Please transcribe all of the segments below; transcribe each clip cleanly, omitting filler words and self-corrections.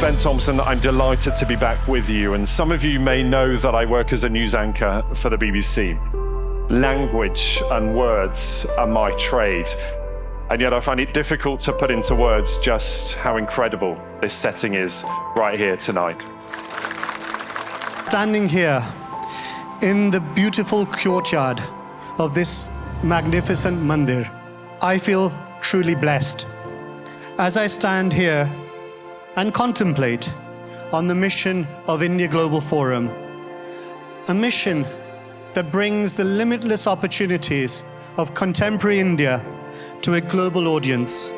Ben Thompson. I'm delighted to be back with you. And some of you may know that I work as a news anchor for the BBC. Language and words are my trade. And yet I find it difficult to put into words just how incredible this setting is right here tonight. Standing here in the beautiful courtyard of this magnificent Mandir, I feel truly blessed as I stand here and contemplate on the mission of India Global Forum, a mission that brings the limitless opportunities of contemporary India to a global audience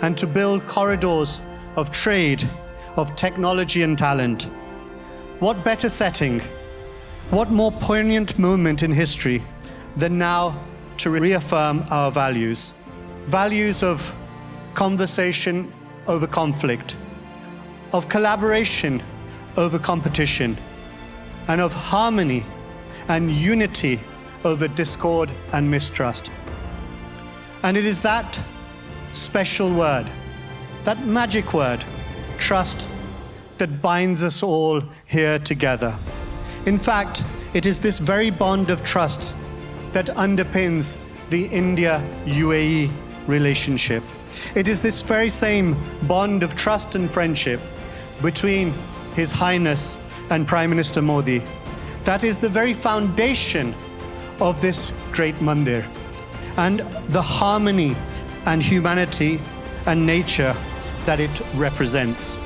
and to build corridors of trade, of technology and talent. What better setting, what more poignant moment in history than now to reaffirm our values? Values of conversation over conflict, of collaboration over competition, and of harmony and unity over discord and mistrust. And it is that special word, that magic word, trust, that binds us all here together. In fact, it is this very bond of trust that underpins the India-UAE relationship. It is this very same bond of trust and friendship between His Highness and Prime Minister Modi that is the very foundation of this great Mandir, and the harmony and humanity and nature that it represents.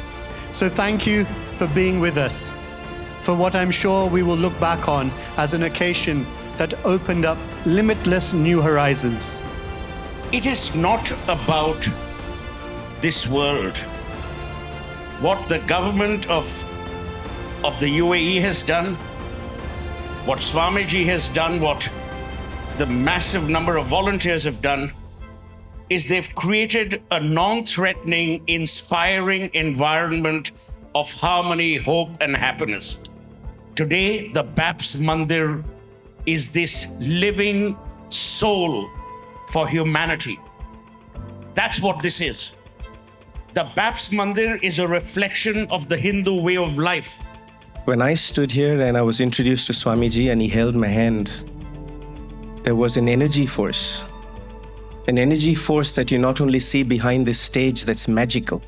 So thank you for being with us, for what I'm sure we will look back on as an occasion that opened up limitless new horizons. It is not about this world. What the government of the UAE has done, what Swamiji has done, what the massive number of volunteers have done, is they've created a non-threatening, inspiring environment of harmony, hope, and happiness. Today, the BAPS Mandir is this living soul for humanity. That's what this is. The BAPS Mandir is a reflection of the Hindu way of life. When I stood here and I was introduced to Swamiji and he held my hand, there was an energy force that you not only see behind this stage that's magical,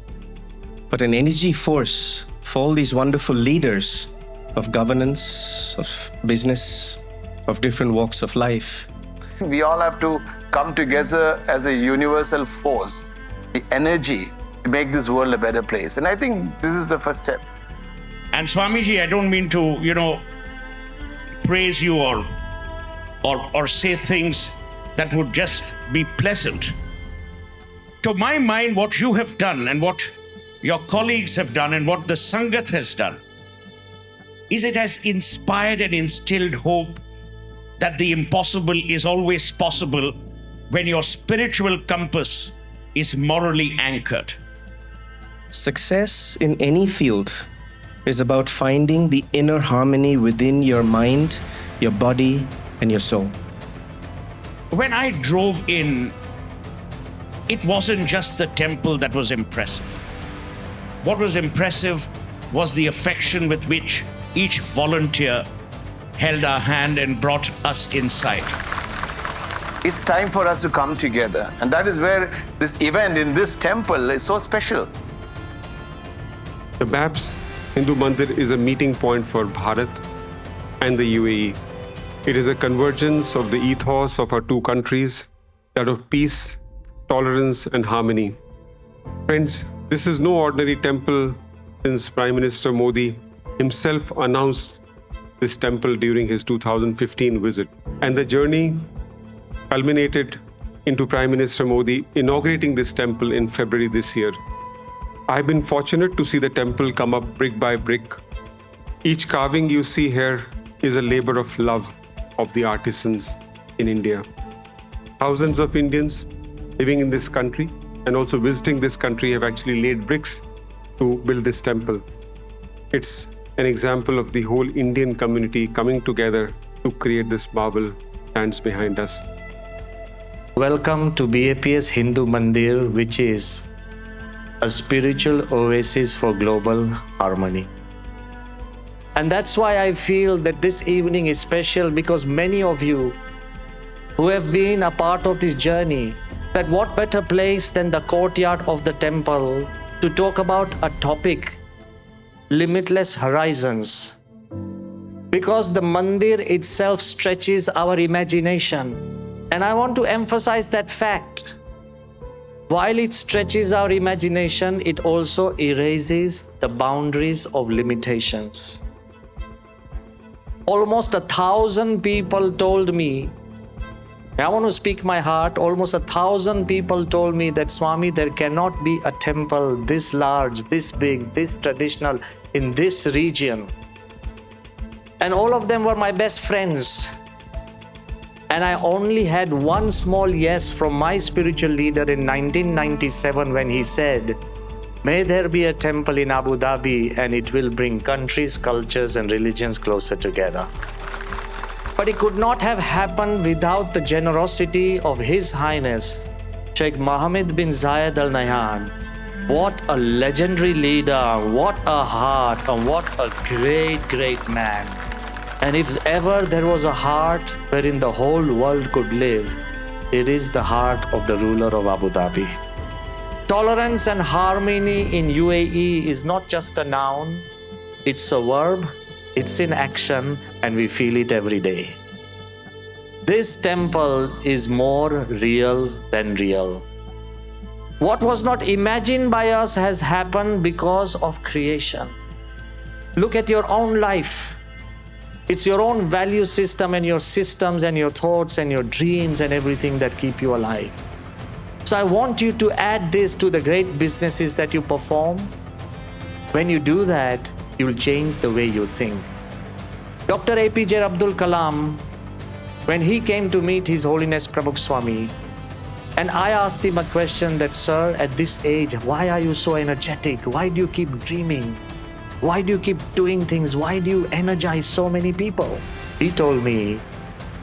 but an energy force for all these wonderful leaders of governance, of business, of different walks of life. We all have to come together as a universal force, the energy to make this world a better place. And I think this is the first step. And Swamiji, I don't mean to, praise you or say things that would just be pleasant. To my mind, what you have done and what your colleagues have done and what the Sangat has done is it has inspired and instilled hope that the impossible is always possible when your spiritual compass is morally anchored. Success in any field is about finding the inner harmony within your mind, your body, and your soul. When I drove in, it wasn't just the temple that was impressive. What was impressive was the affection with which each volunteer held our hand and brought us inside. It's time for us to come together. And that is where this event in this temple is so special. The BAPS Hindu Mandir is a meeting point for Bharat and the UAE. It is a convergence of the ethos of our two countries, that of peace, tolerance, and harmony. Friends, this is no ordinary temple since Prime Minister Modi himself announced this temple during his 2015 visit. And the journey culminated into Prime Minister Modi inaugurating this temple in February this year. I've been fortunate to see the temple come up brick by brick. Each carving you see here is a labor of love of the artisans in India. Thousands of Indians living in this country and also visiting this country have actually laid bricks to build this temple. It's an example of the whole Indian community coming together to create this marble stands behind us. Welcome to BAPS Hindu Mandir, which is a spiritual oasis for global harmony. And that's why I feel that this evening is special, because many of you who have been a part of this journey, that what better place than the courtyard of the temple to talk about a topic, Limitless Horizons. Because the Mandir itself stretches our imagination. And I want to emphasize that fact. While it stretches our imagination, it also erases the boundaries of limitations. Almost 1,000 people told me, I want to speak my heart, almost 1,000 people told me that, Swami, there cannot be a temple this large, this big, this traditional in this region. And all of them were my best friends. And I only had one small yes from my spiritual leader in 1997 when he said, may there be a temple in Abu Dhabi and it will bring countries, cultures and religions closer together. But it could not have happened without the generosity of His Highness, Sheikh Mohammed bin Zayed Al Nahyan. What a legendary leader, what a heart, and what a great, great man. And if ever there was a heart wherein the whole world could live, it is the heart of the ruler of Abu Dhabi. Tolerance and harmony in UAE is not just a noun, it's a verb, it's in action, and we feel it every day. This temple is more real than real. What was not imagined by us has happened because of creation. Look at your own life. It's your own value system and your systems and your thoughts and your dreams and everything that keep you alive. So I want you to add this to the great businesses that you perform. When you do that, you'll change the way you think. Dr. APJ Abdul Kalam, when he came to meet His Holiness Pramukh Swami, and I asked him a question that, sir, at this age, why are you so energetic? Why do you keep dreaming? Why do you keep doing things? Why do you energize so many people? He told me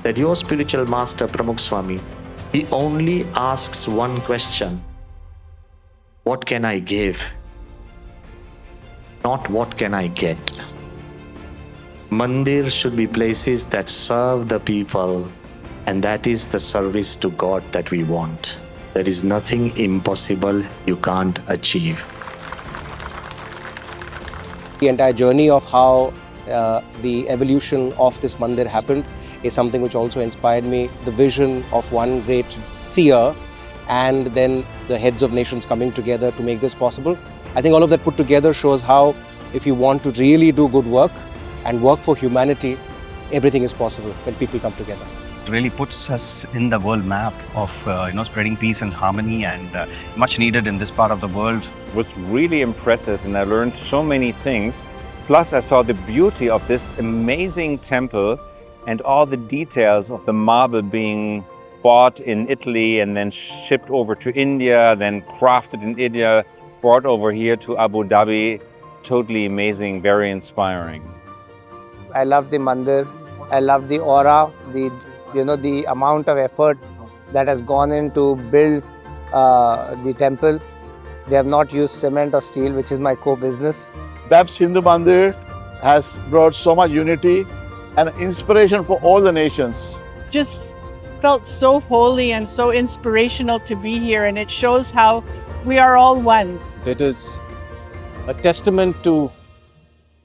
that your spiritual master, Pramukh Swami, he only asks one question. What can I give? Not what can I get? Mandir should be places that serve the people, and that is the service to God that we want. There is nothing impossible you can't achieve. The entire journey of how the evolution of this mandir happened is something which also inspired me. The vision of one great seer and then the heads of nations coming together to make this possible. I think all of that put together shows how, if you want to really do good work and work for humanity, everything is possible when people come together. It really puts us in the world map of spreading peace and harmony, and much needed in this part of the world. It was really impressive, and I learned so many things. Plus, I saw the beauty of this amazing temple and all the details of the marble being bought in Italy and then shipped over to India, then crafted in India, brought over here to Abu Dhabi. Totally amazing, very inspiring. I love the mandir. I love the aura, the amount of effort that has gone in to build the temple. They have not used cement or steel, which is my core business. BAPS Hindu Mandir has brought so much unity and inspiration for all the nations. Just felt so holy and so inspirational to be here, and it shows how we are all one. It is a testament to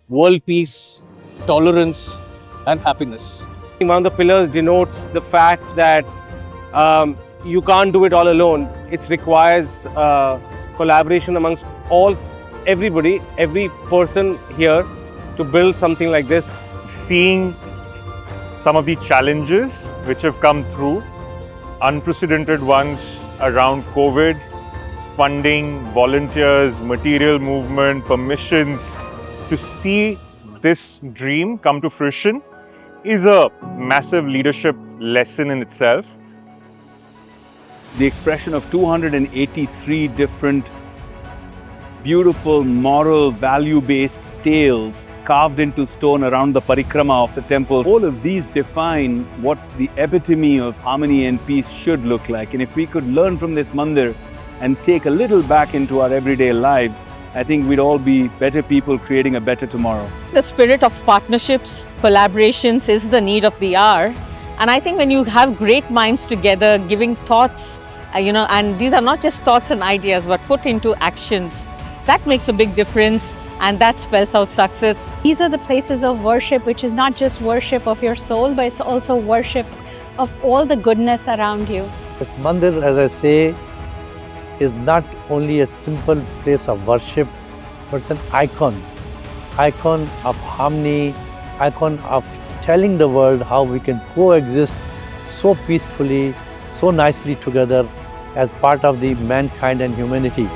world peace, tolerance and happiness. One of the pillars denotes the fact that you can't do it all alone. It requires collaboration amongst everybody, every person here to build something like this. Seeing some of the challenges which have come through, unprecedented ones around COVID, funding, volunteers, material movement, permissions, to see this dream come to fruition is a massive leadership lesson in itself. The expression of 283 different beautiful, moral, value-based tales carved into stone around the parikrama of the temple. All of these define what the epitome of harmony and peace should look like. And if we could learn from this mandir and take a little back into our everyday lives, I think we'd all be better people creating a better tomorrow. The spirit of partnerships, collaborations is the need of the hour. And I think when you have great minds together, giving thoughts, and these are not just thoughts and ideas, but put into actions, that makes a big difference, and that spells out success. These are the places of worship, which is not just worship of your soul, but it's also worship of all the goodness around you. This Mandir, as I say, is not only a simple place of worship, but it's an icon of harmony, icon of telling the world how we can coexist so peacefully, so nicely together as part of the mankind and humanity.